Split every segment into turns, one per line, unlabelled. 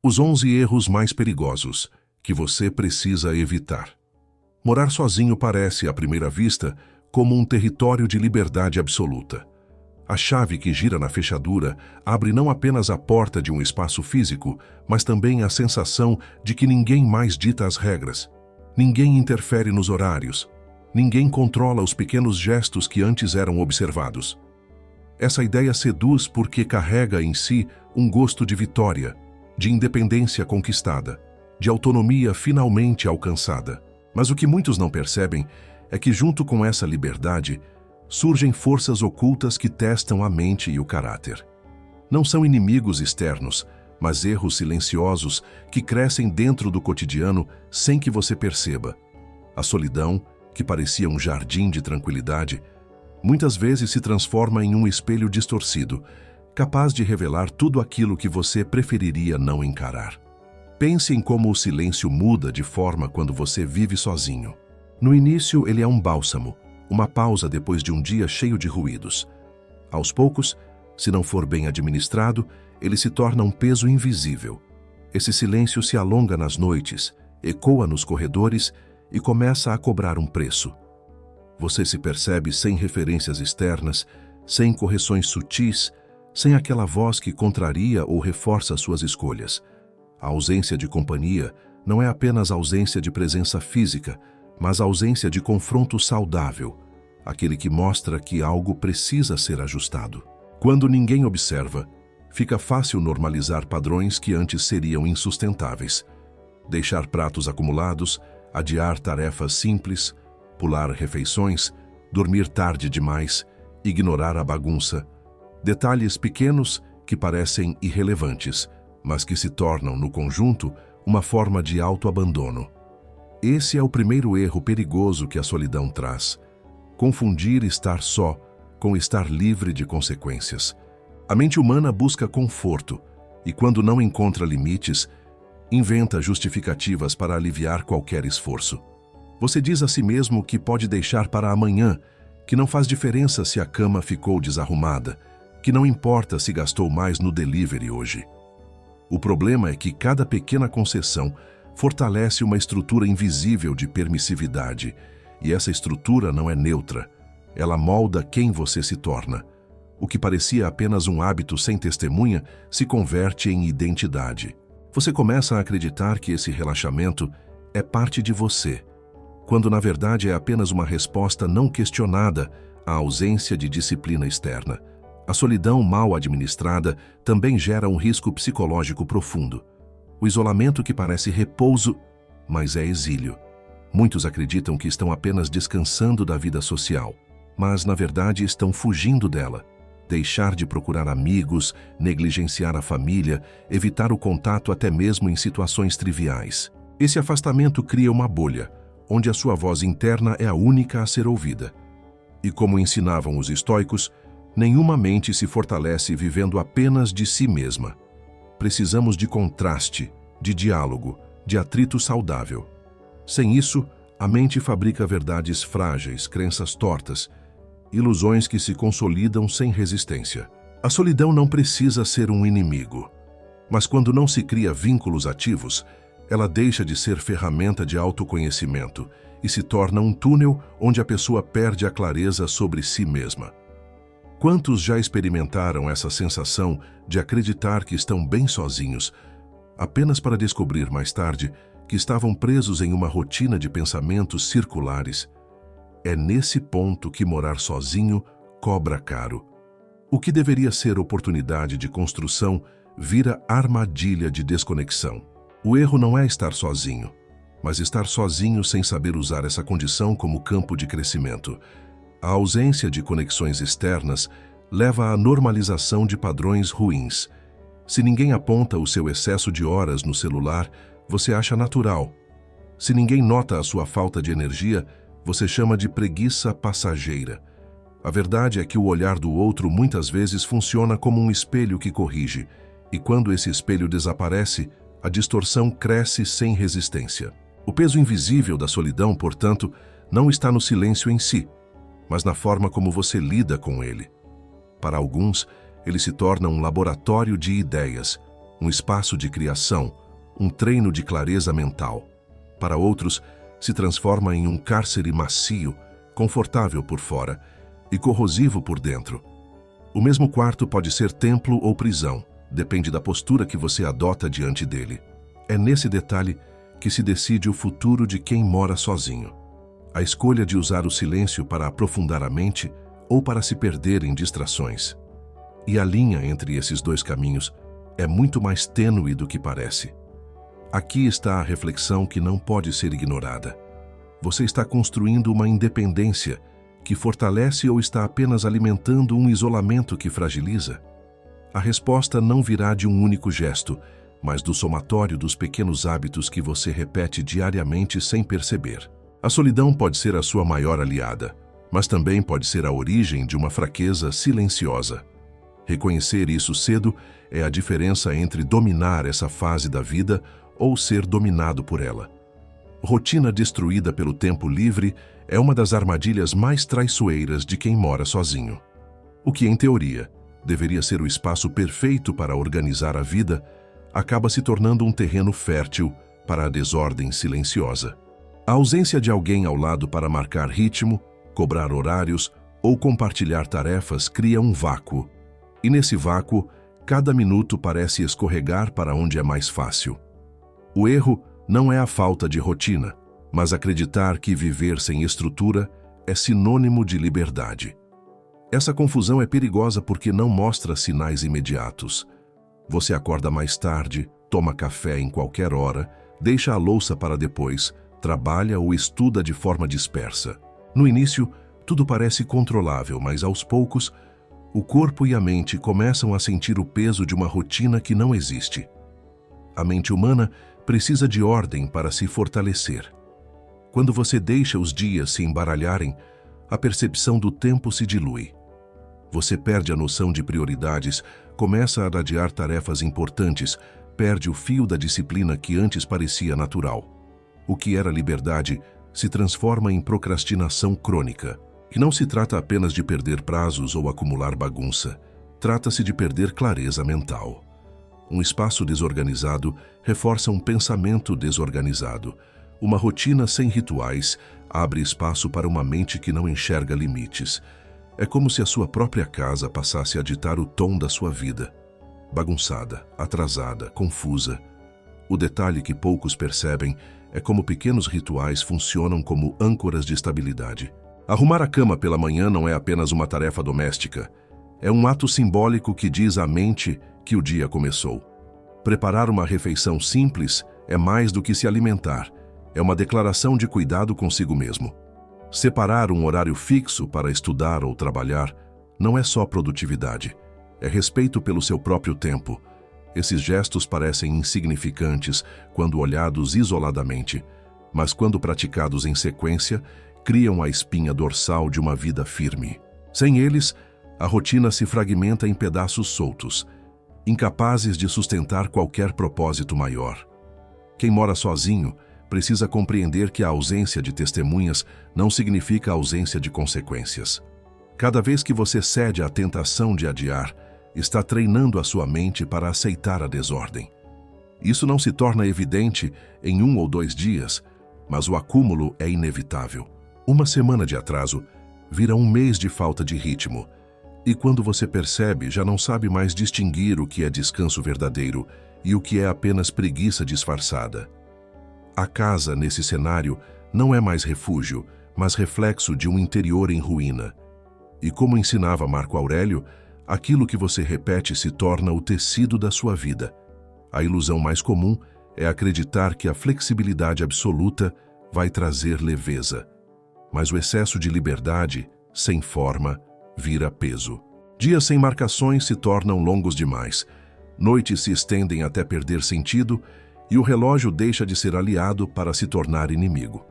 Os 11 erros mais perigosos que você precisa evitar. Morar sozinho parece, à primeira vista, como um território de liberdade absoluta. A chave que gira na fechadura abre não apenas a porta de um espaço físico, mas também a sensação de que ninguém mais dita as regras. Ninguém interfere nos horários. Ninguém controla os pequenos gestos que antes eram observados. Essa ideia seduz porque carrega em si um gosto de vitória, de independência conquistada, de autonomia finalmente alcançada. Mas o que muitos não percebem é que, junto com essa liberdade, surgem forças ocultas que testam a mente e o caráter. Não são inimigos externos, mas erros silenciosos que crescem dentro do cotidiano sem que você perceba. A solidão, que parecia um jardim de tranquilidade, muitas vezes se transforma em um espelho distorcido, capaz de revelar tudo aquilo que você preferiria não encarar. Pense em como o silêncio muda de forma quando você vive sozinho. No início, ele é um bálsamo, uma pausa depois de um dia cheio de ruídos. Aos poucos, se não for bem administrado, ele se torna um peso invisível. Esse silêncio se alonga nas noites, ecoa nos corredores e começa a cobrar um preço. Você se percebe sem referências externas, sem correções sutis, sem aquela voz que contraria ou reforça suas escolhas. A ausência de companhia não é apenas ausência de presença física, mas ausência de confronto saudável, aquele que mostra que algo precisa ser ajustado. Quando ninguém observa, fica fácil normalizar padrões que antes seriam insustentáveis. Deixar pratos acumulados, adiar tarefas simples, pular refeições, dormir tarde demais, ignorar a bagunça. Detalhes pequenos que parecem irrelevantes, mas que se tornam, no conjunto, uma forma de autoabandono. Esse é o primeiro erro perigoso que a solidão traz: confundir estar só com estar livre de consequências. A mente humana busca conforto e, quando não encontra limites, inventa justificativas para aliviar qualquer esforço. Você diz a si mesmo que pode deixar para amanhã, que não faz diferença se a cama ficou desarrumada, que não importa se gastou mais no delivery hoje. O problema é que cada pequena concessão fortalece uma estrutura invisível de permissividade, e essa estrutura não é neutra. Ela molda quem você se torna. O que parecia apenas um hábito sem testemunha se converte em identidade. Você começa a acreditar que esse relaxamento é parte de você, quando na verdade é apenas uma resposta não questionada à ausência de disciplina externa. A solidão mal administrada também gera um risco psicológico profundo. O isolamento que parece repouso, mas é exílio. Muitos acreditam que estão apenas descansando da vida social, mas na verdade estão fugindo dela. Deixar de procurar amigos, negligenciar a família, evitar o contato até mesmo em situações triviais. Esse afastamento cria uma bolha, onde a sua voz interna é a única a ser ouvida. E como ensinavam os estoicos, nenhuma mente se fortalece vivendo apenas de si mesma. Precisamos de contraste, de diálogo, de atrito saudável. Sem isso, a mente fabrica verdades frágeis, crenças tortas, ilusões que se consolidam sem resistência. A solidão não precisa ser um inimigo, mas quando não se cria vínculos ativos, ela deixa de ser ferramenta de autoconhecimento e se torna um túnel onde a pessoa perde a clareza sobre si mesma. Quantos já experimentaram essa sensação de acreditar que estão bem sozinhos, apenas para descobrir mais tarde que estavam presos em uma rotina de pensamentos circulares? É nesse ponto que morar sozinho cobra caro. O que deveria ser oportunidade de construção vira armadilha de desconexão. O erro não é estar sozinho, mas estar sozinho sem saber usar essa condição como campo de crescimento. A ausência de conexões externas leva à normalização de padrões ruins. Se ninguém aponta o seu excesso de horas no celular, você acha natural. Se ninguém nota a sua falta de energia, você chama de preguiça passageira. A verdade é que o olhar do outro muitas vezes funciona como um espelho que corrige, e quando esse espelho desaparece, a distorção cresce sem resistência. O peso invisível da solidão, portanto, não está no silêncio em si, mas na forma como você lida com ele. Para alguns, ele se torna um laboratório de ideias, um espaço de criação, um treino de clareza mental. Para outros, se transforma em um cárcere macio, confortável por fora e corrosivo por dentro. O mesmo quarto pode ser templo ou prisão, depende da postura que você adota diante dele. É nesse detalhe que se decide o futuro de quem mora sozinho. A escolha de usar o silêncio para aprofundar a mente ou para se perder em distrações. E a linha entre esses dois caminhos é muito mais tênue do que parece. Aqui está a reflexão que não pode ser ignorada. Você está construindo uma independência que fortalece ou está apenas alimentando um isolamento que fragiliza? A resposta não virá de um único gesto, mas do somatório dos pequenos hábitos que você repete diariamente sem perceber. A solidão pode ser a sua maior aliada, mas também pode ser a origem de uma fraqueza silenciosa. Reconhecer isso cedo é a diferença entre dominar essa fase da vida ou ser dominado por ela. Rotina destruída pelo tempo livre é uma das armadilhas mais traiçoeiras de quem mora sozinho. O que, em teoria, deveria ser o espaço perfeito para organizar a vida, acaba se tornando um terreno fértil para a desordem silenciosa. A ausência de alguém ao lado para marcar ritmo, cobrar horários ou compartilhar tarefas cria um vácuo. E nesse vácuo, cada minuto parece escorregar para onde é mais fácil. O erro não é a falta de rotina, mas acreditar que viver sem estrutura é sinônimo de liberdade. Essa confusão é perigosa porque não mostra sinais imediatos. Você acorda mais tarde, toma café em qualquer hora, deixa a louça para depois, trabalha ou estuda de forma dispersa. No início, tudo parece controlável, mas aos poucos, o corpo e a mente começam a sentir o peso de uma rotina que não existe. A mente humana precisa de ordem para se fortalecer. Quando você deixa os dias se embaralharem, a percepção do tempo se dilui. Você perde a noção de prioridades, começa a adiar tarefas importantes, perde o fio da disciplina que antes parecia natural. O que era liberdade se transforma em procrastinação crônica. E não se trata apenas de perder prazos ou acumular bagunça. Trata-se de perder clareza mental. Um espaço desorganizado reforça um pensamento desorganizado. Uma rotina sem rituais abre espaço para uma mente que não enxerga limites. É como se a sua própria casa passasse a ditar o tom da sua vida. Bagunçada, atrasada, confusa. O detalhe que poucos percebem é como pequenos rituais funcionam como âncoras de estabilidade. Arrumar a cama pela manhã não é apenas uma tarefa doméstica. É um ato simbólico que diz à mente que o dia começou. Preparar uma refeição simples é mais do que se alimentar. É uma declaração de cuidado consigo mesmo. Separar um horário fixo para estudar ou trabalhar não é só produtividade. É respeito pelo seu próprio tempo. Esses gestos parecem insignificantes quando olhados isoladamente, mas quando praticados em sequência, criam a espinha dorsal de uma vida firme. Sem eles, a rotina se fragmenta em pedaços soltos, incapazes de sustentar qualquer propósito maior. Quem mora sozinho precisa compreender que a ausência de testemunhas não significa ausência de consequências. Cada vez que você cede à tentação de adiar, está treinando a sua mente para aceitar a desordem. Isso não se torna evidente em 1 ou 2 dias, mas o acúmulo é inevitável. Uma semana de atraso vira 1 mês de falta de ritmo, e quando você percebe, já não sabe mais distinguir o que é descanso verdadeiro e o que é apenas preguiça disfarçada. A casa, nesse cenário, não é mais refúgio, mas reflexo de um interior em ruína. E como ensinava Marco Aurélio, aquilo que você repete se torna o tecido da sua vida. A ilusão mais comum é acreditar que a flexibilidade absoluta vai trazer leveza. Mas o excesso de liberdade, sem forma, vira peso. Dias sem marcações se tornam longos demais. Noites se estendem até perder sentido e o relógio deixa de ser aliado para se tornar inimigo.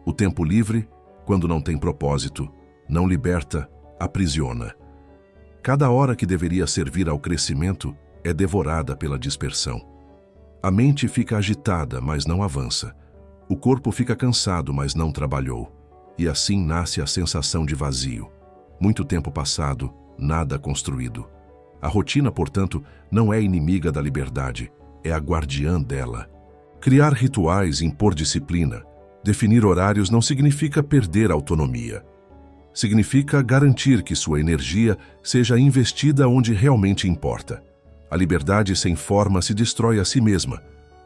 O tempo livre, quando não tem propósito, não liberta, aprisiona. Cada hora que deveria servir ao crescimento é devorada pela dispersão. A mente fica agitada, mas não avança. O corpo fica cansado, mas não trabalhou. E assim nasce a sensação de vazio. Muito tempo passado, nada construído. A rotina, portanto, não é inimiga da liberdade, é a guardiã dela. Criar rituais, impor disciplina, definir horários não significa perder autonomia. Significa garantir que sua energia seja investida onde realmente importa. A liberdade sem forma se destrói a si mesma,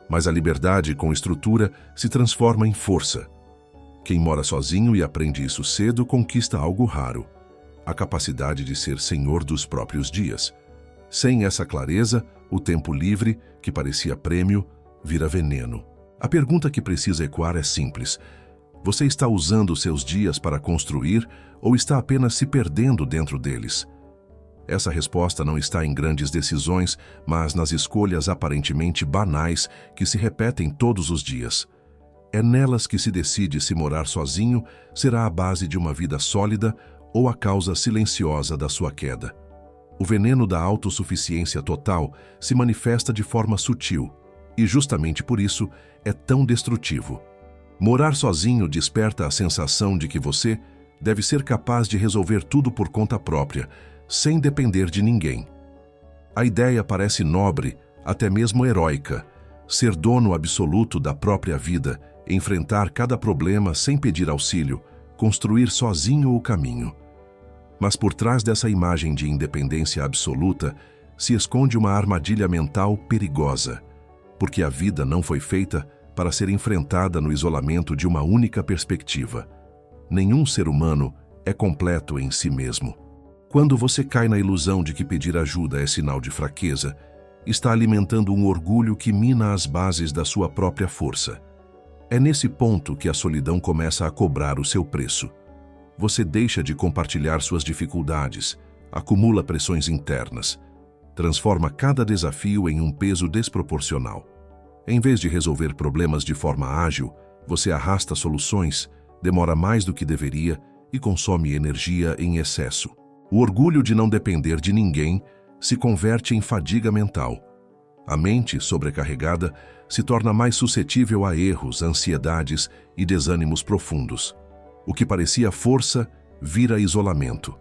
mas a liberdade com estrutura se transforma em força. Quem mora sozinho e aprende isso cedo conquista algo raro: a capacidade de ser senhor dos próprios dias. Sem essa clareza, o tempo livre, que parecia prêmio, vira veneno. A pergunta que precisa ecoar é simples: você está usando seus dias para construir ou está apenas se perdendo dentro deles? Essa resposta não está em grandes decisões, mas nas escolhas aparentemente banais que se repetem todos os dias. É nelas que se decide se morar sozinho será a base de uma vida sólida ou a causa silenciosa da sua queda. O veneno da autossuficiência total se manifesta de forma sutil e, justamente por isso, é tão destrutivo. Morar sozinho desperta a sensação de que você deve ser capaz de resolver tudo por conta própria, sem depender de ninguém. A ideia parece nobre, até mesmo heróica: ser dono absoluto da própria vida, enfrentar cada problema sem pedir auxílio, construir sozinho o caminho. Mas por trás dessa imagem de independência absoluta se esconde uma armadilha mental perigosa, porque a vida não foi feita para ser enfrentada no isolamento de uma única perspectiva. Nenhum ser humano é completo em si mesmo. Quando você cai na ilusão de que pedir ajuda é sinal de fraqueza, está alimentando um orgulho que mina as bases da sua própria força. É nesse ponto que a solidão começa a cobrar o seu preço. Você deixa de compartilhar suas dificuldades, acumula pressões internas, transforma cada desafio em um peso desproporcional. Em vez de resolver problemas de forma ágil, você arrasta soluções, demora mais do que deveria e consome energia em excesso. O orgulho de não depender de ninguém se converte em fadiga mental. A mente, sobrecarregada, se torna mais suscetível a erros, ansiedades e desânimos profundos. O que parecia força vira isolamento.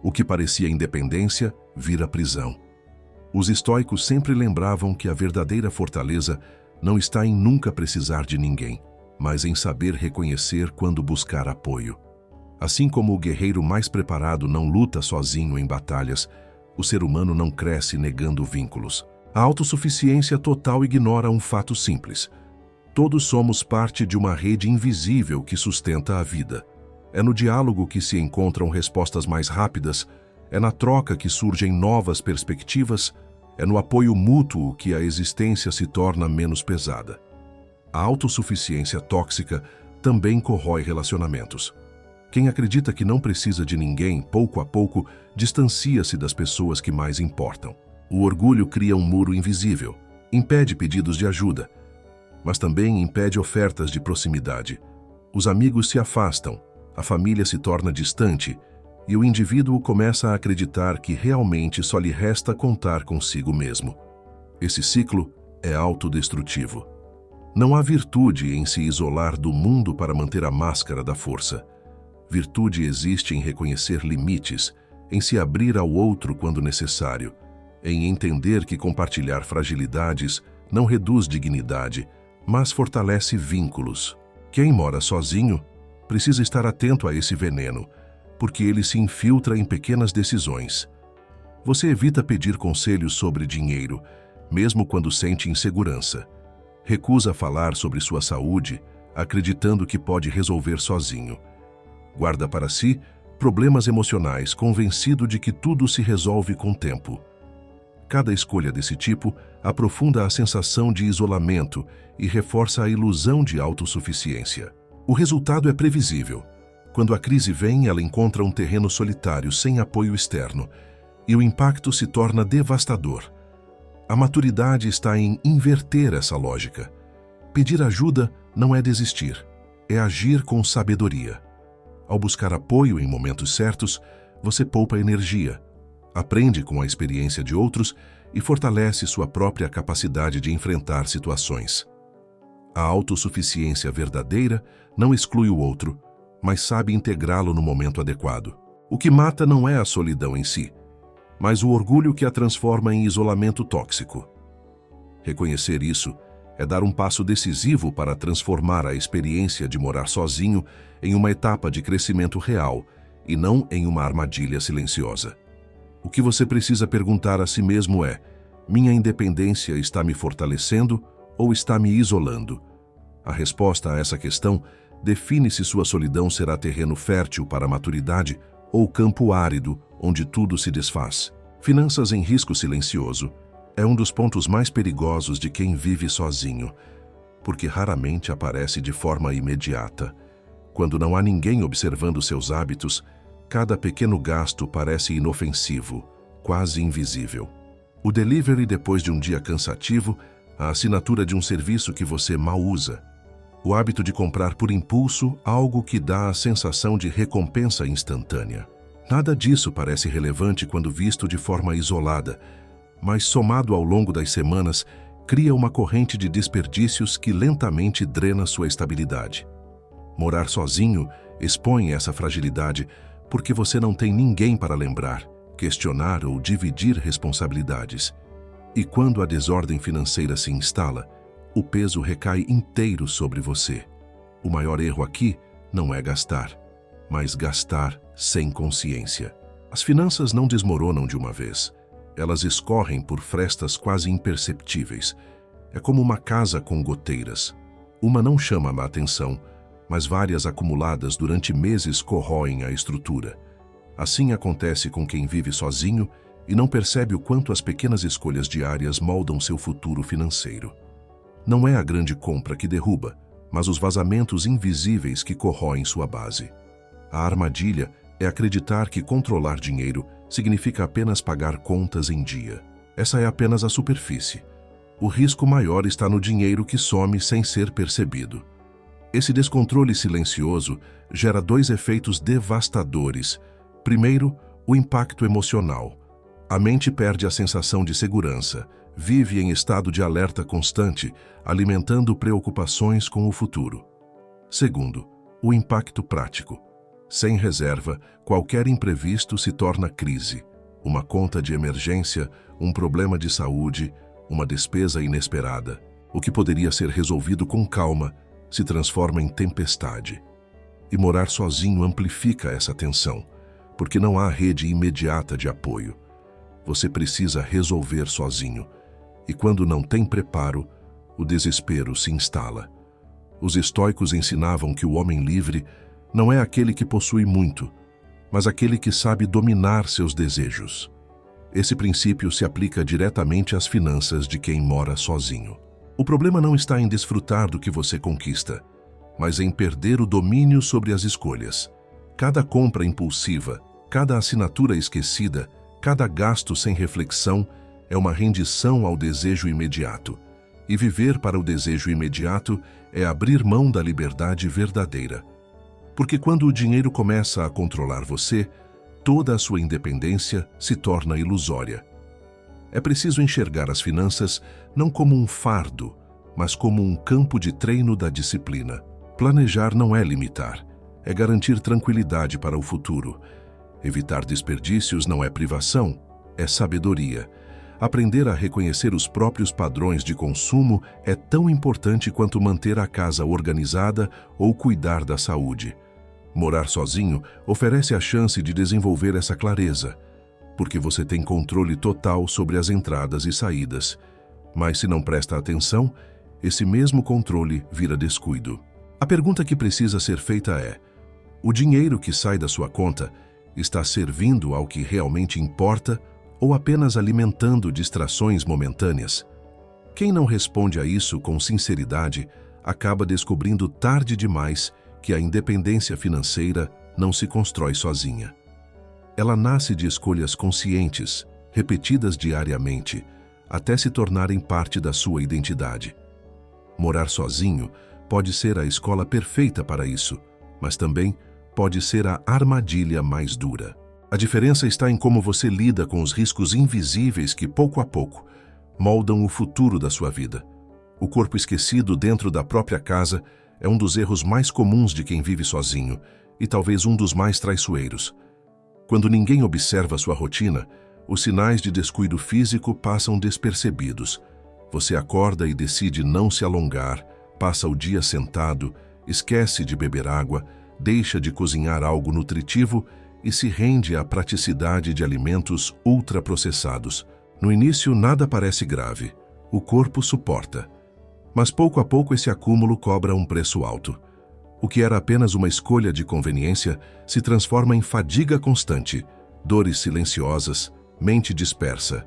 O que parecia independência vira prisão. Os estoicos sempre lembravam que a verdadeira fortaleza não está em nunca precisar de ninguém, mas em saber reconhecer quando buscar apoio. Assim como o guerreiro mais preparado não luta sozinho em batalhas, o ser humano não cresce negando vínculos. A autossuficiência total ignora um fato simples: todos somos parte de uma rede invisível que sustenta a vida. É no diálogo que se encontram respostas mais rápidas, é na troca que surgem novas perspectivas, é no apoio mútuo que a existência se torna menos pesada. A autossuficiência tóxica também corrói relacionamentos. Quem acredita que não precisa de ninguém, pouco a pouco, distancia-se das pessoas que mais importam. O orgulho cria um muro invisível, impede pedidos de ajuda, mas também impede ofertas de proximidade. Os amigos se afastam, a família se torna distante e o indivíduo começa a acreditar que realmente só lhe resta contar consigo mesmo. Esse ciclo é autodestrutivo. Não há virtude em se isolar do mundo para manter a máscara da força. Virtude existe em reconhecer limites, em se abrir ao outro quando necessário, em entender que compartilhar fragilidades não reduz dignidade, mas fortalece vínculos. Quem mora sozinho precisa estar atento a esse veneno, porque ele se infiltra em pequenas decisões. Você evita pedir conselhos sobre dinheiro, mesmo quando sente insegurança. Recusa falar sobre sua saúde, acreditando que pode resolver sozinho. Guarda para si problemas emocionais, convencido de que tudo se resolve com o tempo. Cada escolha desse tipo aprofunda a sensação de isolamento e reforça a ilusão de autossuficiência. O resultado é previsível. Quando a crise vem, ela encontra um terreno solitário, sem apoio externo, e o impacto se torna devastador. A maturidade está em inverter essa lógica. Pedir ajuda não é desistir, é agir com sabedoria. Ao buscar apoio em momentos certos, você poupa energia, aprende com a experiência de outros e fortalece sua própria capacidade de enfrentar situações. A autossuficiência verdadeira não exclui o outro, mas sabe integrá-lo no momento adequado. O que mata não é a solidão em si, mas o orgulho que a transforma em isolamento tóxico. Reconhecer isso é dar um passo decisivo para transformar a experiência de morar sozinho em uma etapa de crescimento real e não em uma armadilha silenciosa. O que você precisa perguntar a si mesmo é: minha independência está me fortalecendo ou está me isolando? A resposta a essa questão define se sua solidão será terreno fértil para a maturidade ou campo árido onde tudo se desfaz. Finanças em risco silencioso é um dos pontos mais perigosos de quem vive sozinho, porque raramente aparece de forma imediata. Quando não há ninguém observando seus hábitos, cada pequeno gasto parece inofensivo, quase invisível. O delivery depois de um dia cansativo, a assinatura de um serviço que você mal usa, o hábito de comprar por impulso algo que dá a sensação de recompensa instantânea. Nada disso parece relevante quando visto de forma isolada, mas somado ao longo das semanas, cria uma corrente de desperdícios que lentamente drena sua estabilidade. Morar sozinho expõe essa fragilidade porque você não tem ninguém para lembrar, questionar ou dividir responsabilidades. E quando a desordem financeira se instala, o peso recai inteiro sobre você. O maior erro aqui não é gastar, mas gastar sem consciência. As finanças não desmoronam de uma vez. Elas escorrem por frestas quase imperceptíveis. É como uma casa com goteiras. Uma não chama a atenção, mas várias acumuladas durante meses corroem a estrutura. Assim acontece com quem vive sozinho e não percebe o quanto as pequenas escolhas diárias moldam seu futuro financeiro. Não é a grande compra que derruba, mas os vazamentos invisíveis que corroem sua base. A armadilha é acreditar que controlar dinheiro significa apenas pagar contas em dia. Essa é apenas a superfície. O risco maior está no dinheiro que some sem ser percebido. Esse descontrole silencioso gera dois efeitos devastadores. Primeiro, o impacto emocional. A mente perde a sensação de segurança, vive em estado de alerta constante, alimentando preocupações com o futuro. Segundo, o impacto prático. Sem reserva, qualquer imprevisto se torna crise. Uma conta de emergência, um problema de saúde, uma despesa inesperada. O que poderia ser resolvido com calma se transforma em tempestade. E morar sozinho amplifica essa tensão, porque não há rede imediata de apoio. Você precisa resolver sozinho. E quando não tem preparo, o desespero se instala. Os estoicos ensinavam que o homem livre não é aquele que possui muito, mas aquele que sabe dominar seus desejos. Esse princípio se aplica diretamente às finanças de quem mora sozinho. O problema não está em desfrutar do que você conquista, mas em perder o domínio sobre as escolhas. Cada compra impulsiva, cada assinatura esquecida, cada gasto sem reflexão é uma rendição ao desejo imediato. E viver para o desejo imediato é abrir mão da liberdade verdadeira. Porque quando o dinheiro começa a controlar você, toda a sua independência se torna ilusória. É preciso enxergar as finanças não como um fardo, mas como um campo de treino da disciplina. Planejar não é limitar, é garantir tranquilidade para o futuro. Evitar desperdícios não é privação, é sabedoria. Aprender a reconhecer os próprios padrões de consumo é tão importante quanto manter a casa organizada ou cuidar da saúde. Morar sozinho oferece a chance de desenvolver essa clareza, porque você tem controle total sobre as entradas e saídas. Mas se não presta atenção, esse mesmo controle vira descuido. A pergunta que precisa ser feita é: o dinheiro que sai da sua conta está servindo ao que realmente importa ou apenas alimentando distrações momentâneas? Quem não responde a isso com sinceridade acaba descobrindo tarde demais que a independência financeira não se constrói sozinha. Ela nasce de escolhas conscientes, repetidas diariamente, até se tornarem parte da sua identidade. Morar sozinho pode ser a escola perfeita para isso, mas também pode ser a armadilha mais dura. A diferença está em como você lida com os riscos invisíveis que, pouco a pouco, moldam o futuro da sua vida. O corpo esquecido dentro da própria casa é um dos erros mais comuns de quem vive sozinho e talvez um dos mais traiçoeiros. Quando ninguém observa sua rotina, Os sinais de descuido físico passam despercebidos. Você acorda e decide não se alongar, passa o dia sentado, esquece de beber água, deixa de cozinhar algo nutritivo e se rende à praticidade de alimentos ultraprocessados. No início, nada parece grave. O corpo suporta. Mas pouco a pouco esse acúmulo cobra um preço alto. O que era apenas uma escolha de conveniência se transforma em fadiga constante, dores silenciosas, mente dispersa.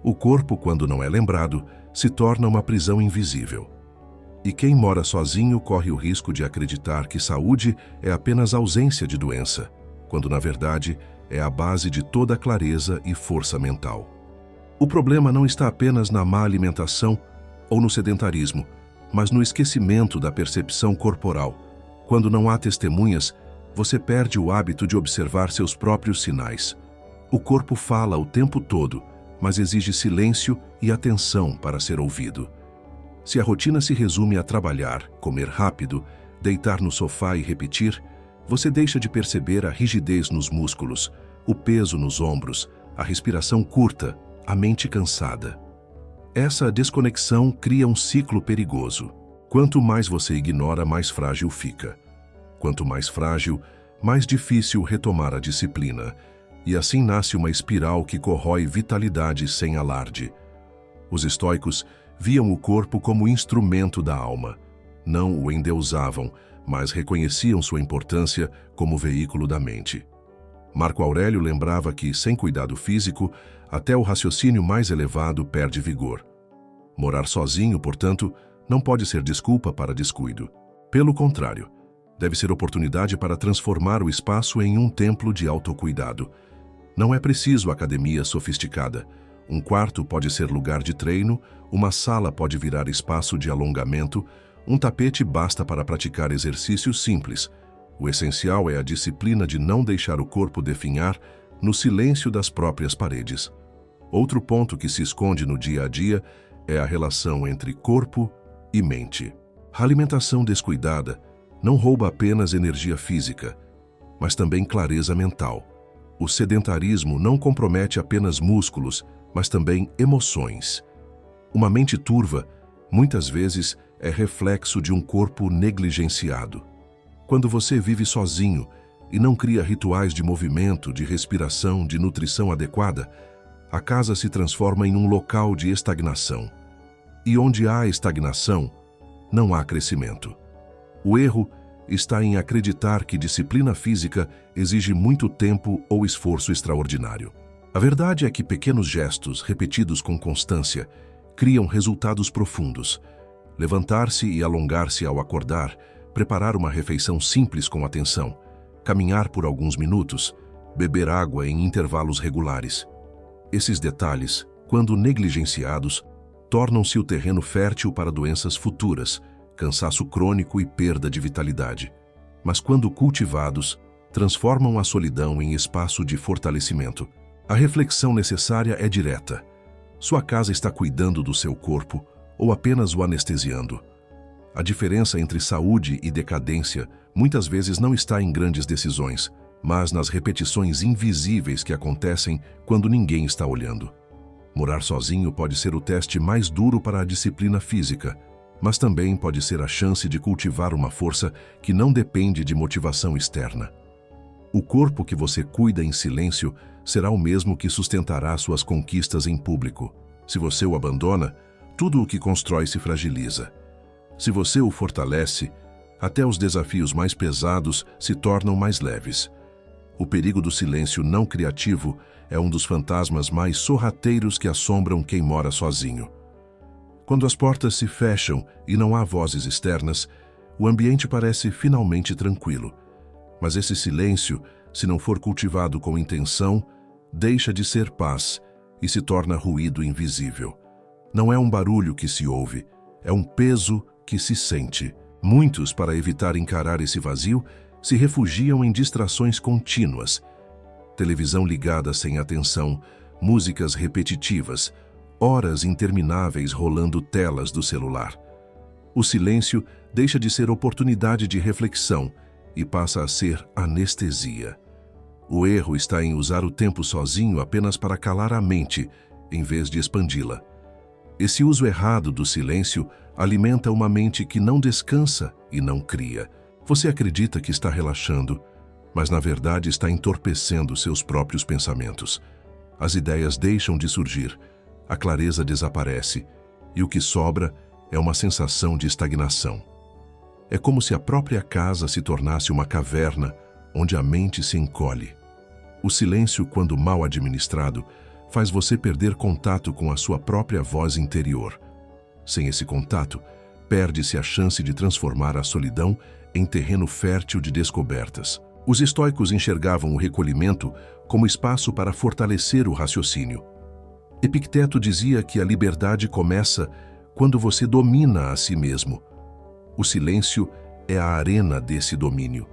O corpo, quando não é lembrado, se torna uma prisão invisível. E quem mora sozinho corre o risco de acreditar que saúde é apenas ausência de doença, quando na verdade é a base de toda clareza e força mental. O problema não está apenas na má alimentação ou no sedentarismo, mas no esquecimento da percepção corporal. Quando não há testemunhas, você perde o hábito de observar seus próprios sinais. O corpo fala o tempo todo, mas exige silêncio e atenção para ser ouvido. Se a rotina se resume a trabalhar, comer rápido, deitar no sofá e repetir, você deixa de perceber a rigidez nos músculos, o peso nos ombros, a respiração curta, a mente cansada. Essa desconexão cria um ciclo perigoso. Quanto mais você ignora, mais frágil fica. Quanto mais frágil, mais difícil retomar a disciplina. E assim nasce uma espiral que corrói vitalidade sem alarde. Os estoicos viam o corpo como instrumento da alma. Não o endeusavam, mas reconheciam sua importância como veículo da mente. Marco Aurélio lembrava que, sem cuidado físico, até o raciocínio mais elevado perde vigor. Morar sozinho, portanto, não pode ser desculpa para descuido. Pelo contrário, deve ser oportunidade para transformar o espaço em um templo de autocuidado. Não é preciso academia sofisticada. Um quarto pode ser lugar de treino, uma sala pode virar espaço de alongamento, um tapete basta para praticar exercícios simples. O essencial é a disciplina de não deixar o corpo definhar no silêncio das próprias paredes. Outro ponto que se esconde no dia a dia é a relação entre corpo e mente. A alimentação descuidada não rouba apenas energia física, mas também clareza mental. O sedentarismo não compromete apenas músculos, mas também emoções. Uma mente turva, muitas vezes, é reflexo de um corpo negligenciado. Quando você vive sozinho e não cria rituais de movimento, de respiração, de nutrição adequada, a casa se transforma em um local de estagnação. E onde há estagnação, não há crescimento. O erro está em acreditar que disciplina física exige muito tempo ou esforço extraordinário. A verdade é que pequenos gestos, repetidos com constância, criam resultados profundos. Levantar-se e alongar-se ao acordar, preparar uma refeição simples com atenção, caminhar por alguns minutos, beber água em intervalos regulares. Esses detalhes, quando negligenciados, tornam-se o terreno fértil para doenças futuras, cansaço crônico e perda de vitalidade. Mas quando cultivados, transformam a solidão em espaço de fortalecimento. A reflexão necessária é direta. Sua casa está cuidando do seu corpo ou apenas o anestesiando? A diferença entre saúde e decadência muitas vezes não está em grandes decisões, mas nas repetições invisíveis que acontecem quando ninguém está olhando. Morar sozinho pode ser o teste mais duro para a disciplina física, mas também pode ser a chance de cultivar uma força que não depende de motivação externa. O corpo que você cuida em silêncio será o mesmo que sustentará suas conquistas em público. Se você o abandona, tudo o que constrói se fragiliza. Se você o fortalece, até os desafios mais pesados se tornam mais leves. O perigo do silêncio não criativo é um dos fantasmas mais sorrateiros que assombram quem mora sozinho. Quando as portas se fecham e não há vozes externas, o ambiente parece finalmente tranquilo. Mas esse silêncio, se não for cultivado com intenção, deixa de ser paz e se torna ruído invisível. Não é um barulho que se ouve, é um peso que se sente. Muitos, para evitar encarar esse vazio, se refugiam em distrações contínuas. Televisão ligada sem atenção, músicas repetitivas, horas intermináveis rolando telas do celular. O silêncio deixa de ser oportunidade de reflexão e passa a ser anestesia. O erro está em usar o tempo sozinho apenas para calar a mente, em vez de expandi-la. Esse uso errado do silêncio alimenta uma mente que não descansa e não cria. Você acredita que está relaxando, mas na verdade está entorpecendo seus próprios pensamentos. As ideias deixam de surgir, a clareza desaparece, e o que sobra é uma sensação de estagnação. É como se a própria casa se tornasse uma caverna onde a mente se encolhe. O silêncio, quando mal administrado, faz você perder contato com a sua própria voz interior. Sem esse contato, perde-se a chance de transformar a solidão em terreno fértil de descobertas. Os estoicos enxergavam o recolhimento como espaço para fortalecer o raciocínio. Epicteto dizia que a liberdade começa quando você domina a si mesmo. O silêncio é a arena desse domínio.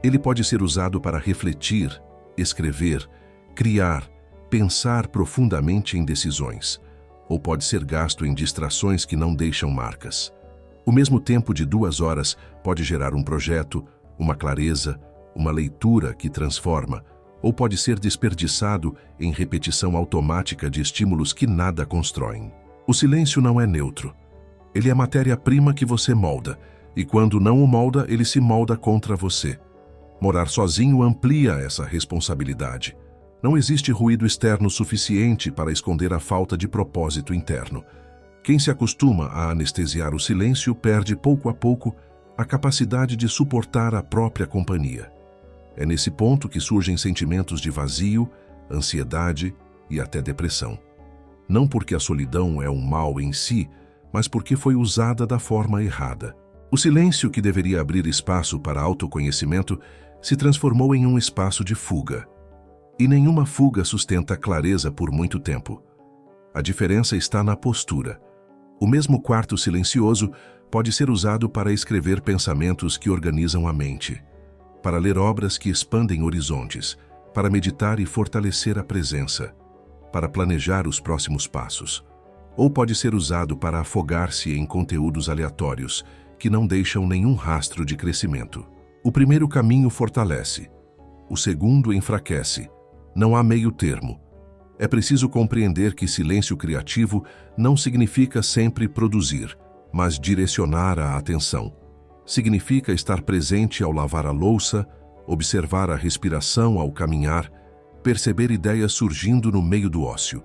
Ele pode ser usado para refletir, escrever, criar, pensar profundamente em decisões, ou pode ser gasto em distrações que não deixam marcas. O mesmo tempo de 2 horas pode gerar um projeto, uma clareza, uma leitura que transforma, ou pode ser desperdiçado em repetição automática de estímulos que nada constroem. O silêncio não é neutro. Ele é matéria-prima que você molda, e quando não o molda, ele se molda contra você. Morar sozinho amplia essa responsabilidade. Não existe ruído externo suficiente para esconder a falta de propósito interno. Quem se acostuma a anestesiar o silêncio perde pouco a pouco a capacidade de suportar a própria companhia. É nesse ponto que surgem sentimentos de vazio, ansiedade e até depressão. Não porque a solidão é um mal em si, mas porque foi usada da forma errada. O silêncio, que deveria abrir espaço para autoconhecimento, se transformou em um espaço de fuga. E nenhuma fuga sustenta a clareza por muito tempo. A diferença está na postura. O mesmo quarto silencioso pode ser usado para escrever pensamentos que organizam a mente, para ler obras que expandem horizontes, para meditar e fortalecer a presença, para planejar os próximos passos. Ou pode ser usado para afogar-se em conteúdos aleatórios que não deixam nenhum rastro de crescimento. O primeiro caminho fortalece, o segundo enfraquece. Não há meio termo. É preciso compreender que silêncio criativo não significa sempre produzir, mas direcionar a atenção. Significa estar presente ao lavar a louça, observar a respiração ao caminhar, perceber ideias surgindo no meio do ócio.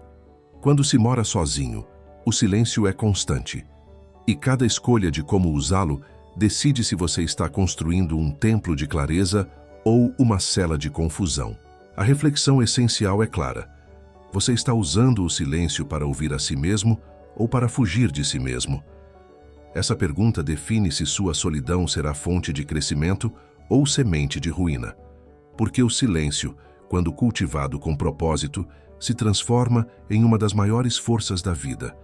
Quando se mora sozinho, o silêncio é constante. E cada escolha de como usá-lo decide se você está construindo um templo de clareza ou uma cela de confusão. A reflexão essencial é clara. Você está usando o silêncio para ouvir a si mesmo ou para fugir de si mesmo? Essa pergunta define se sua solidão será fonte de crescimento ou semente de ruína. Porque o silêncio, quando cultivado com propósito, se transforma em uma das maiores forças da vida.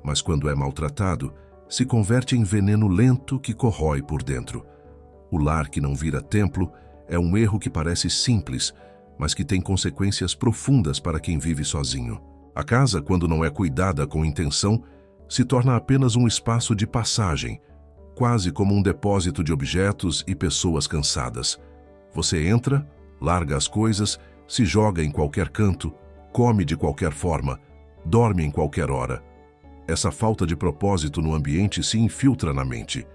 Mas quando é maltratado, se converte em veneno lento que corrói por dentro. O lar que não vira templo é um erro que parece simples, mas que tem consequências profundas para quem vive sozinho. A casa, quando não é cuidada com intenção, se torna apenas um espaço de passagem, quase como um depósito de objetos e pessoas cansadas. Você entra, larga as coisas, se joga em qualquer canto, come de qualquer forma, dorme em qualquer hora. Essa falta de propósito no ambiente se infiltra na mente.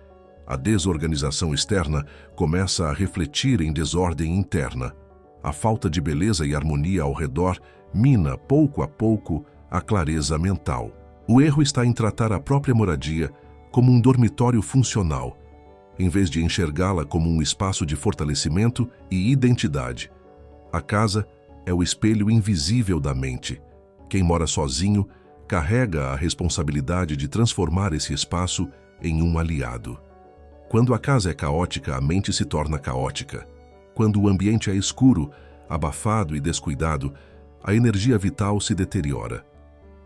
A desorganização externa começa a refletir em desordem interna. A falta de beleza e harmonia ao redor mina, pouco a pouco, a clareza mental. O erro está em tratar a própria moradia como um dormitório funcional, em vez de enxergá-la como um espaço de fortalecimento e identidade. A casa é o espelho invisível da mente. Quem mora sozinho carrega a responsabilidade de transformar esse espaço em um aliado. Quando a casa é caótica, a mente se torna caótica. Quando o ambiente é escuro, abafado e descuidado, a energia vital se deteriora.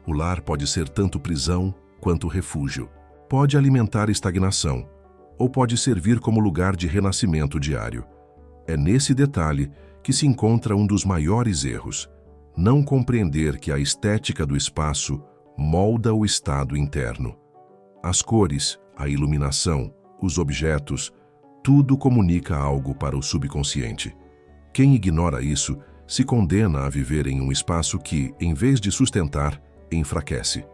O lar pode ser tanto prisão quanto refúgio. Pode alimentar estagnação, ou pode servir como lugar de renascimento diário. É nesse detalhe que se encontra um dos maiores erros: não compreender que a estética do espaço molda o estado interno. As cores, a iluminação, os objetos, tudo comunica algo para o subconsciente. Quem ignora isso se condena a viver em um espaço que, em vez de sustentar, enfraquece.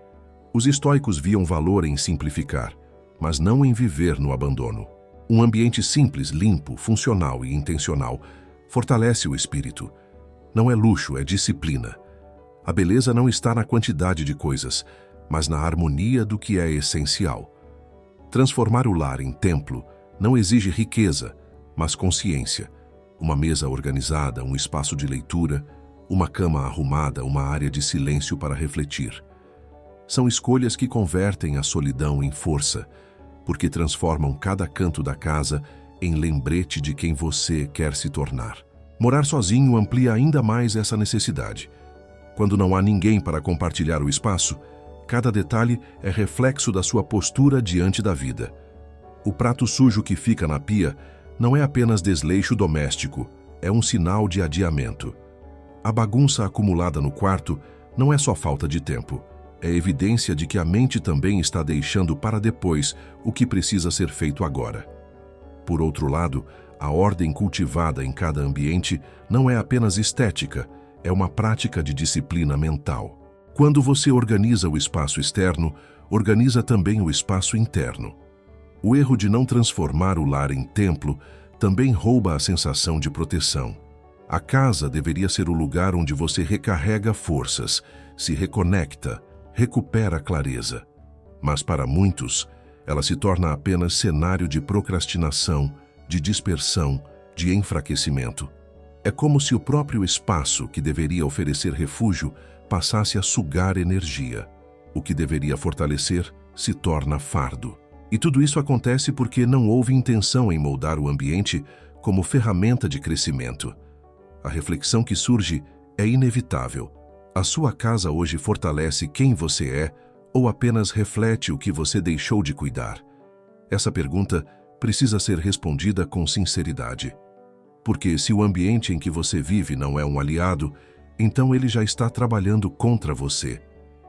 Os estoicos viam valor em simplificar, mas não em viver no abandono. Um ambiente simples, limpo, funcional e intencional fortalece o espírito. Não é luxo, é disciplina. A beleza não está na quantidade de coisas, mas na harmonia do que é essencial. Transformar o lar em templo não exige riqueza, mas consciência. Uma mesa organizada, um espaço de leitura, uma cama arrumada, uma área de silêncio para refletir. São escolhas que convertem a solidão em força, porque transformam cada canto da casa em lembrete de quem você quer se tornar. Morar sozinho amplia ainda mais essa necessidade. Quando não há ninguém para compartilhar o espaço, cada detalhe é reflexo da sua postura diante da vida. O prato sujo que fica na pia não é apenas desleixo doméstico, é um sinal de adiamento. A bagunça acumulada no quarto não é só falta de tempo, é evidência de que a mente também está deixando para depois o que precisa ser feito agora. Por outro lado, a ordem cultivada em cada ambiente não é apenas estética, é uma prática de disciplina mental. Quando você organiza o espaço externo, organiza também o espaço interno. O erro de não transformar o lar em templo também rouba a sensação de proteção. A casa deveria ser o lugar onde você recarrega forças, se reconecta, recupera clareza. Mas para muitos, ela se torna apenas cenário de procrastinação, de dispersão, de enfraquecimento. É como se o próprio espaço que deveria oferecer refúgio passasse a sugar energia. O que deveria fortalecer se torna fardo. E tudo isso acontece porque não houve intenção em moldar o ambiente como ferramenta de crescimento. A reflexão que surge é inevitável. A sua casa hoje fortalece quem você é ou apenas reflete o que você deixou de cuidar? Essa pergunta precisa ser respondida com sinceridade. Porque se o ambiente em que você vive não é um aliado, então ele já está trabalhando contra você.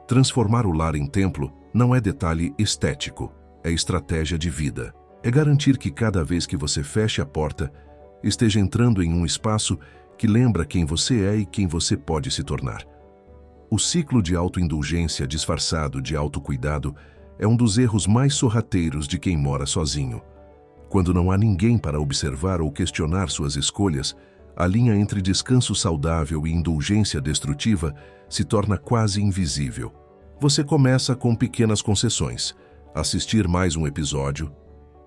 Transformar o lar em templo não é detalhe estético, é estratégia de vida. É garantir que cada vez que você feche a porta, esteja entrando em um espaço que lembra quem você é e quem você pode se tornar. O ciclo de autoindulgência disfarçado de autocuidado é um dos erros mais sorrateiros de quem mora sozinho. Quando não há ninguém para observar ou questionar suas escolhas, a linha entre descanso saudável e indulgência destrutiva se torna quase invisível. Você começa com pequenas concessões: assistir mais um episódio,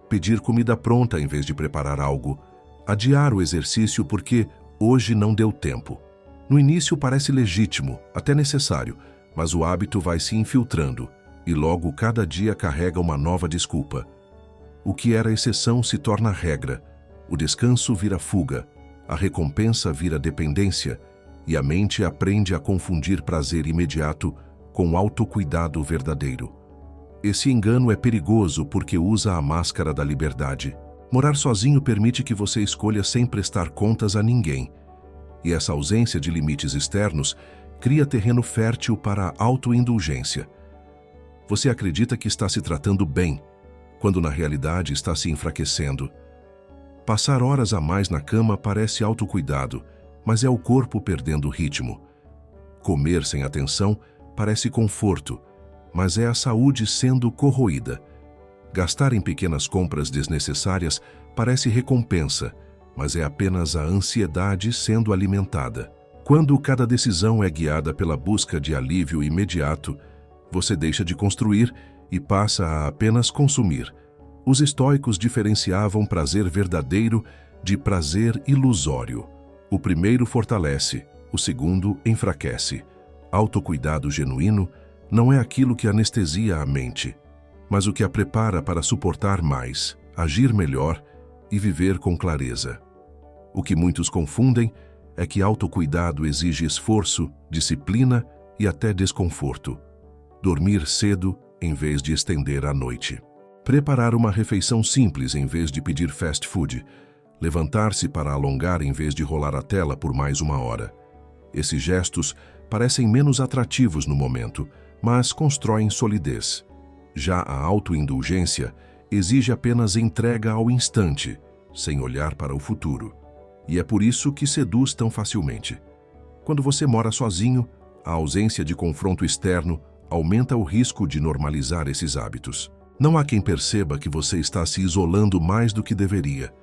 pedir comida pronta em vez de preparar algo, adiar o exercício porque hoje não deu tempo. No início parece legítimo, até necessário, mas o hábito vai se infiltrando e logo cada dia carrega uma nova desculpa. O que era exceção se torna regra, o descanso vira fuga, a recompensa vira dependência e a mente aprende a confundir prazer imediato com autocuidado verdadeiro. Esse engano é perigoso porque usa a máscara da liberdade. Morar sozinho permite que você escolha sem prestar contas a ninguém. E essa ausência de limites externos cria terreno fértil para a autoindulgência. Você acredita que está se tratando bem, quando na realidade está se enfraquecendo. Passar horas a mais na cama parece autocuidado, mas é o corpo perdendo o ritmo. Comer sem atenção parece conforto, mas é a saúde sendo corroída. Gastar em pequenas compras desnecessárias parece recompensa, mas é apenas a ansiedade sendo alimentada. Quando cada decisão é guiada pela busca de alívio imediato, você deixa de construir e passa a apenas consumir. Os estoicos diferenciavam prazer verdadeiro de prazer ilusório. O primeiro fortalece, o segundo enfraquece. Autocuidado genuíno não é aquilo que anestesia a mente, mas o que a prepara para suportar mais, agir melhor e viver com clareza. O que muitos confundem é que autocuidado exige esforço, disciplina e até desconforto. Dormir cedo em vez de estender a noite. Preparar uma refeição simples em vez de pedir fast food. Levantar-se para alongar em vez de rolar a tela por mais uma hora. Esses gestos parecem menos atrativos no momento, mas constroem solidez. Já a autoindulgência exige apenas entrega ao instante, sem olhar para o futuro. e é por isso que seduz tão facilmente. Quando você mora sozinho, a ausência de confronto externo aumenta o risco de normalizar esses hábitos. Não há quem perceba que você está se isolando mais do que deveria.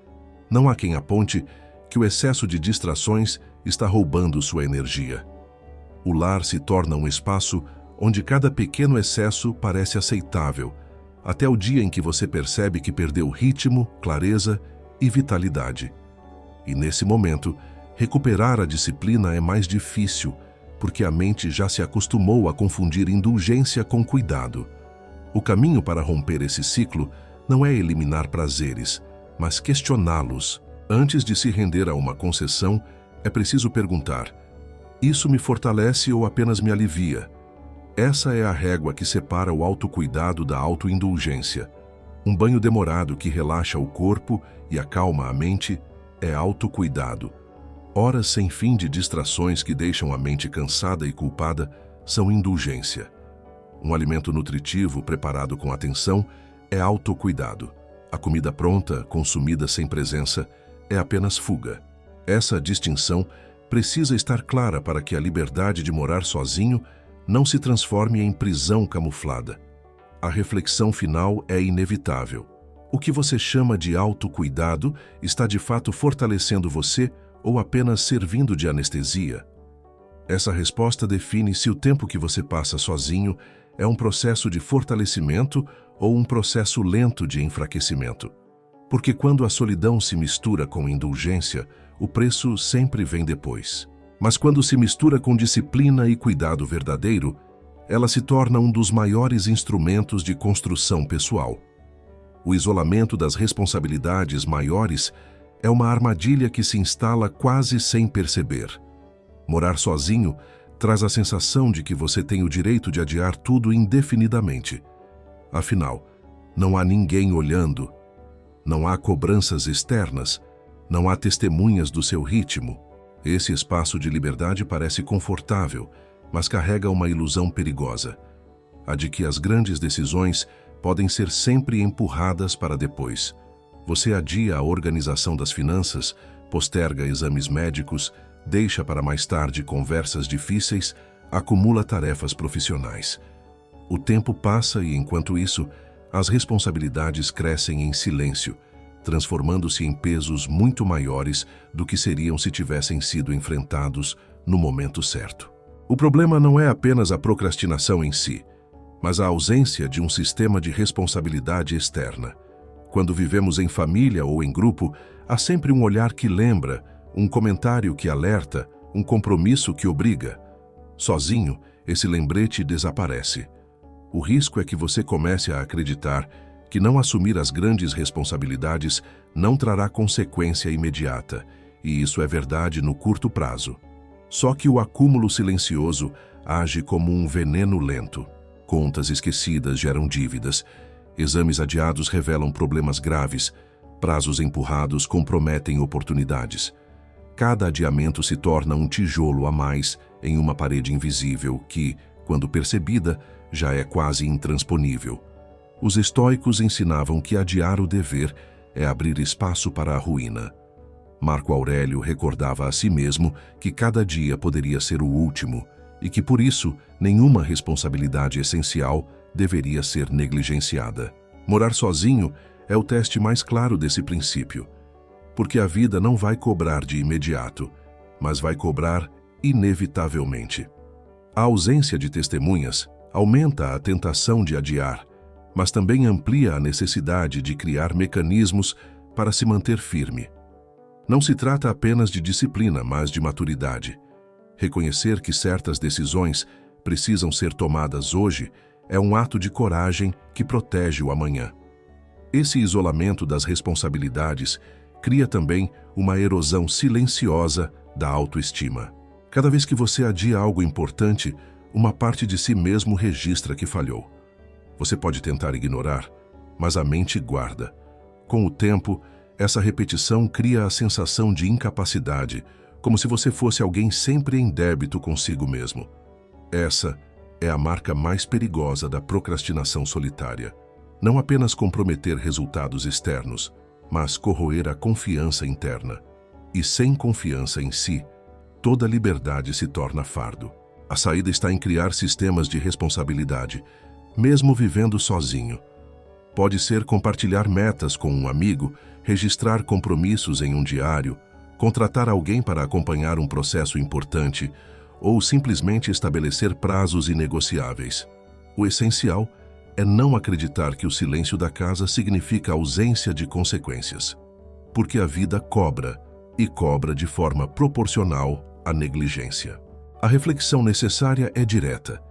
Não há quem aponte que o excesso de distrações está roubando sua energia. O lar se torna um espaço onde cada pequeno excesso parece aceitável, até o dia em que você percebe que perdeu ritmo, clareza e vitalidade. E nesse momento, recuperar a disciplina é mais difícil, porque a mente já se acostumou a confundir indulgência com cuidado. O caminho para romper esse ciclo não é eliminar prazeres, mas questioná-los. Antes de se render a uma concessão, é preciso perguntar: isso me fortalece ou apenas me alivia? Essa é a régua que separa o autocuidado da autoindulgência. Um banho demorado que relaxa o corpo e acalma a mente é autocuidado. Horas sem fim de distrações que deixam a mente cansada e culpada são indulgência. Um alimento nutritivo preparado com atenção é autocuidado. A comida pronta, consumida sem presença, é apenas fuga. Essa distinção precisa estar clara para que a liberdade de morar sozinho não se transforme em prisão camuflada. A reflexão final é inevitável. O que você chama de autocuidado está de fato fortalecendo você ou apenas servindo de anestesia? Essa resposta define se o tempo que você passa sozinho é um processo de fortalecimento ou um processo lento de enfraquecimento. Porque quando a solidão se mistura com indulgência, o preço sempre vem depois. Mas quando se mistura com disciplina e cuidado verdadeiro, ela se torna um dos maiores instrumentos de construção pessoal. O isolamento das responsabilidades maiores é uma armadilha que se instala quase sem perceber. Morar sozinho traz a sensação de que você tem o direito de adiar tudo indefinidamente. Afinal, não há ninguém olhando, não há cobranças externas, não há testemunhas do seu ritmo. Esse espaço de liberdade parece confortável, mas carrega uma ilusão perigosa, a de que as grandes decisões podem ser sempre empurradas para depois. Você adia a organização das finanças, posterga exames médicos, deixa para mais tarde conversas difíceis, acumula tarefas profissionais. O tempo passa e, enquanto isso, as responsabilidades crescem em silêncio, transformando-se em pesos muito maiores do que seriam se tivessem sido enfrentados no momento certo. O problema não é apenas a procrastinação em si, mas a ausência de um sistema de responsabilidade externa. Quando vivemos em família ou em grupo, há sempre um olhar que lembra, um comentário que alerta, um compromisso que obriga. Sozinho, esse lembrete desaparece. O risco é que você comece a acreditar que não assumir as grandes responsabilidades não trará consequência imediata, e isso é verdade no curto prazo. Só que o acúmulo silencioso age como um veneno lento. Contas esquecidas geram dívidas, exames adiados revelam problemas graves, prazos empurrados comprometem oportunidades. Cada adiamento se torna um tijolo a mais em uma parede invisível que, quando percebida, já é quase intransponível. Os estoicos ensinavam que adiar o dever é abrir espaço para a ruína. Marco Aurélio recordava a si mesmo que cada dia poderia ser o último e que, por isso, nenhuma responsabilidade essencial deveria ser negligenciada. Morar sozinho é o teste mais claro desse princípio, porque a vida não vai cobrar de imediato, mas vai cobrar inevitavelmente. A ausência de testemunhas aumenta a tentação de adiar, mas também amplia a necessidade de criar mecanismos para se manter firme. Não se trata apenas de disciplina, mas de maturidade. Reconhecer que certas decisões precisam ser tomadas hoje é um ato de coragem que protege o amanhã. Esse isolamento das responsabilidades cria também uma erosão silenciosa da autoestima. Cada vez que você adia algo importante, uma parte de si mesmo registra que falhou. Você pode tentar ignorar, mas a mente guarda. Com o tempo, essa repetição cria a sensação de incapacidade, como se você fosse alguém sempre em débito consigo mesmo. Essa é a marca mais perigosa da procrastinação solitária. Não apenas comprometer resultados externos, mas corroer a confiança interna. E sem confiança em si, toda liberdade se torna fardo. A saída está em criar sistemas de responsabilidade, mesmo vivendo sozinho. Pode ser compartilhar metas com um amigo, registrar compromissos em um diário, contratar alguém para acompanhar um processo importante ou simplesmente estabelecer prazos inegociáveis. O essencial é não acreditar que o silêncio da casa significa ausência de consequências, porque a vida cobra, e cobra de forma proporcional à negligência. A reflexão necessária é direta.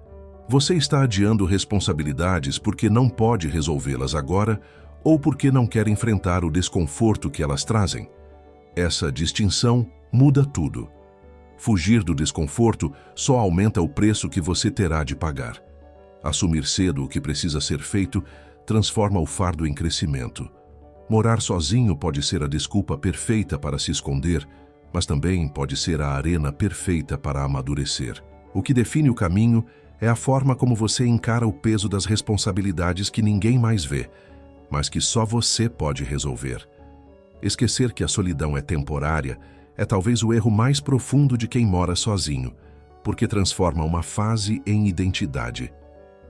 Você está adiando responsabilidades porque não pode resolvê-las agora ou porque não quer enfrentar o desconforto que elas trazem? Essa distinção muda tudo. Fugir do desconforto só aumenta o preço que você terá de pagar. Assumir cedo o que precisa ser feito transforma o fardo em crescimento. Morar sozinho pode ser a desculpa perfeita para se esconder, mas também pode ser a arena perfeita para amadurecer. O que define o caminho é a forma como você encara o peso das responsabilidades que ninguém mais vê, mas que só você pode resolver. Esquecer que a solidão é temporária é talvez o erro mais profundo de quem mora sozinho, porque transforma uma fase em identidade.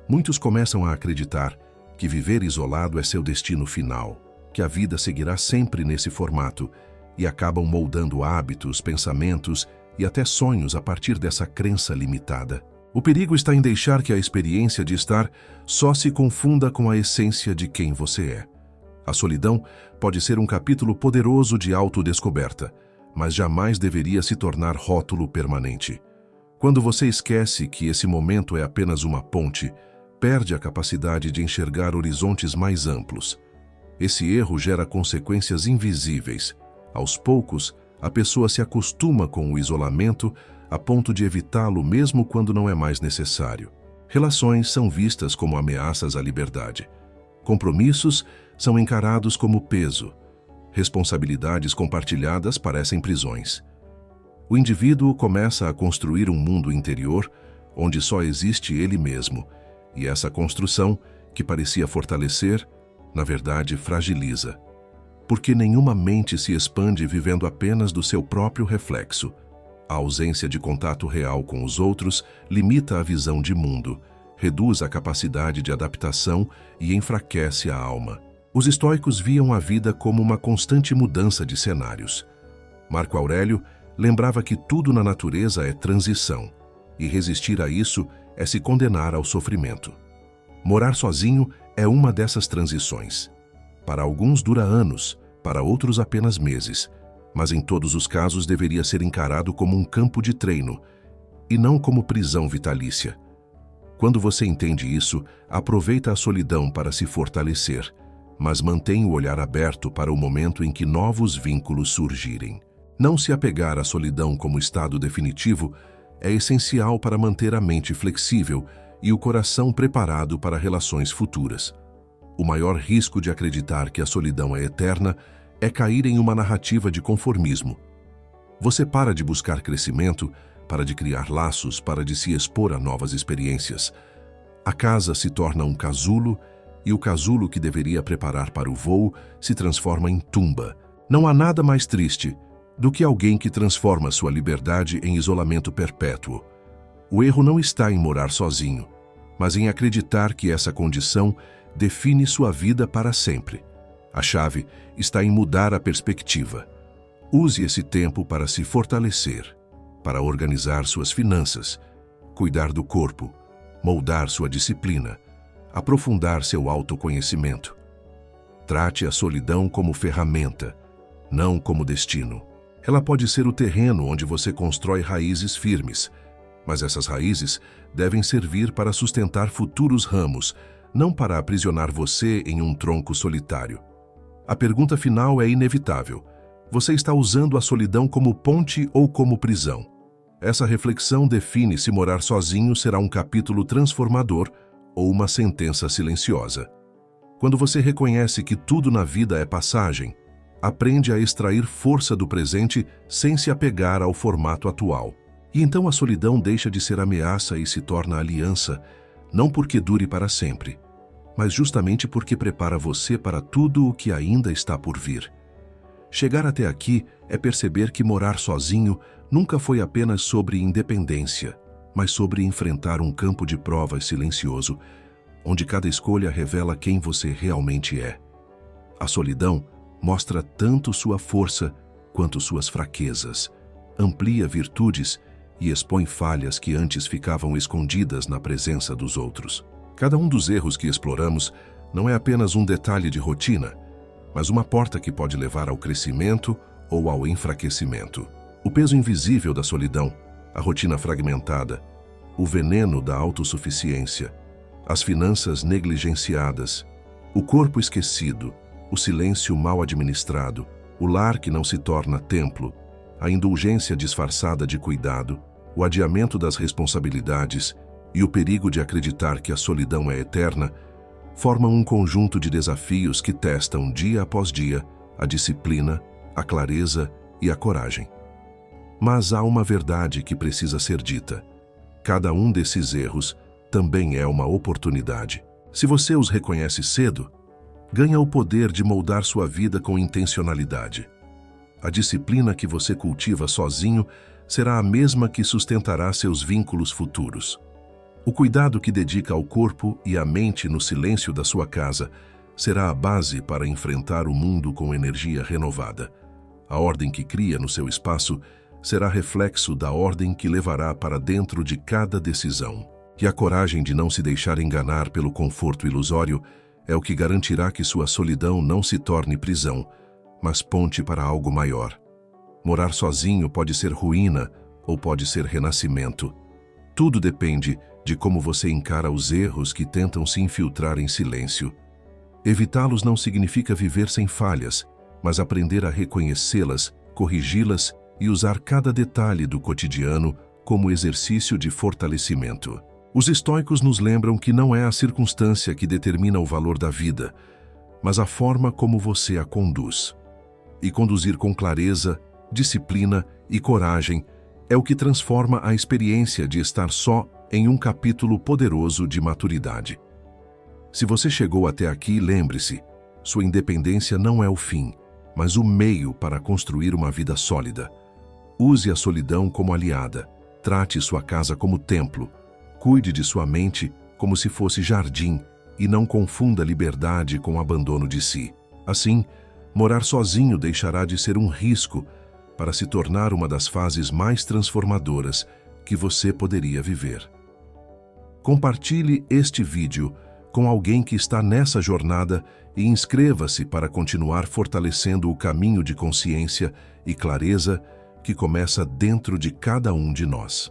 Muitos começam a acreditar que viver isolado é seu destino final, que a vida seguirá sempre nesse formato, e acabam moldando hábitos, pensamentos e até sonhos a partir dessa crença limitada. O perigo está em deixar que a experiência de estar só se confunda com a essência de quem você é. A solidão pode ser um capítulo poderoso de autodescoberta, mas jamais deveria se tornar rótulo permanente. Quando você esquece que esse momento é apenas uma ponte, perde a capacidade de enxergar horizontes mais amplos. Esse erro gera consequências invisíveis. Aos poucos, a pessoa se acostuma com o isolamento a ponto de evitá-lo mesmo quando não é mais necessário. Relações são vistas como ameaças à liberdade. Compromissos são encarados como peso. Responsabilidades compartilhadas parecem prisões. O indivíduo começa a construir um mundo interior onde só existe ele mesmo, e essa construção, que parecia fortalecer, na verdade fragiliza. Porque nenhuma mente se expande vivendo apenas do seu próprio reflexo. A ausência de contato real com os outros limita a visão de mundo, reduz a capacidade de adaptação e enfraquece a alma. Os estoicos viam a vida como uma constante mudança de cenários. Marco Aurélio lembrava que tudo na natureza é transição, e resistir a isso é se condenar ao sofrimento. Morar sozinho é uma dessas transições. Para alguns dura anos, para outros apenas meses, mas em todos os casos deveria ser encarado como um campo de treino, e não como prisão vitalícia. Quando você entende isso, aproveita a solidão para se fortalecer, mas mantém o olhar aberto para o momento em que novos vínculos surgirem. Não se apegar à solidão como estado definitivo é essencial para manter a mente flexível e o coração preparado para relações futuras. O maior risco de acreditar que a solidão é eterna é cair em uma narrativa de conformismo. Você para de buscar crescimento, para de criar laços, para de se expor a novas experiências. A casa se torna um casulo, e o casulo que deveria preparar para o voo se transforma em tumba. Não há nada mais triste do que alguém que transforma sua liberdade em isolamento perpétuo. O erro não está em morar sozinho, mas em acreditar que essa condição define sua vida para sempre. A chave está em mudar a perspectiva. Use esse tempo para se fortalecer, para organizar suas finanças, cuidar do corpo, moldar sua disciplina, aprofundar seu autoconhecimento. Trate a solidão como ferramenta, não como destino. Ela pode ser o terreno onde você constrói raízes firmes, mas essas raízes devem servir para sustentar futuros ramos, não para aprisionar você em um tronco solitário. A pergunta final é inevitável. Você está usando a solidão como ponte ou como prisão? Essa reflexão define se morar sozinho será um capítulo transformador ou uma sentença silenciosa. Quando você reconhece que tudo na vida é passagem, aprende a extrair força do presente sem se apegar ao formato atual. E então a solidão deixa de ser ameaça e se torna aliança, não porque dure para sempre, mas justamente porque prepara você para tudo o que ainda está por vir. Chegar até aqui é perceber que morar sozinho nunca foi apenas sobre independência, mas sobre enfrentar um campo de provas silencioso, onde cada escolha revela quem você realmente é. A solidão mostra tanto sua força quanto suas fraquezas, amplia virtudes e expõe falhas que antes ficavam escondidas na presença dos outros. Cada um dos erros que exploramos não é apenas um detalhe de rotina, mas uma porta que pode levar ao crescimento ou ao enfraquecimento. O peso invisível da solidão, a rotina fragmentada, o veneno da autossuficiência, as finanças negligenciadas, o corpo esquecido, o silêncio mal administrado, o lar que não se torna templo, a indulgência disfarçada de cuidado, o adiamento das responsabilidades e o perigo de acreditar que a solidão é eterna, formam um conjunto de desafios que testam dia após dia a disciplina, a clareza e a coragem. Mas há uma verdade que precisa ser dita. Cada um desses erros também é uma oportunidade. Se você os reconhece cedo, ganha o poder de moldar sua vida com intencionalidade. A disciplina que você cultiva sozinho será a mesma que sustentará seus vínculos futuros. O cuidado que dedica ao corpo e à mente no silêncio da sua casa será a base para enfrentar o mundo com energia renovada. A ordem que cria no seu espaço será reflexo da ordem que levará para dentro de cada decisão. E a coragem de não se deixar enganar pelo conforto ilusório é o que garantirá que sua solidão não se torne prisão, mas ponte para algo maior. Morar sozinho pode ser ruína ou pode ser renascimento. Tudo depende de como você encara os erros que tentam se infiltrar em silêncio. Evitá-los não significa viver sem falhas, mas aprender a reconhecê-las, corrigi-las e usar cada detalhe do cotidiano como exercício de fortalecimento. Os estoicos nos lembram que não é a circunstância que determina o valor da vida, mas a forma como você a conduz. E conduzir com clareza, disciplina e coragem é o que transforma a experiência de estar só em um capítulo poderoso de maturidade. Se você chegou até aqui, lembre-se, sua independência não é o fim, mas o meio para construir uma vida sólida. Use a solidão como aliada, trate sua casa como templo, cuide de sua mente como se fosse jardim e não confunda liberdade com abandono de si. Assim, morar sozinho deixará de ser um risco para se tornar uma das fases mais transformadoras que você poderia viver. Compartilhe este vídeo com alguém que está nessa jornada e inscreva-se para continuar fortalecendo o caminho de consciência e clareza que começa dentro de cada um de nós.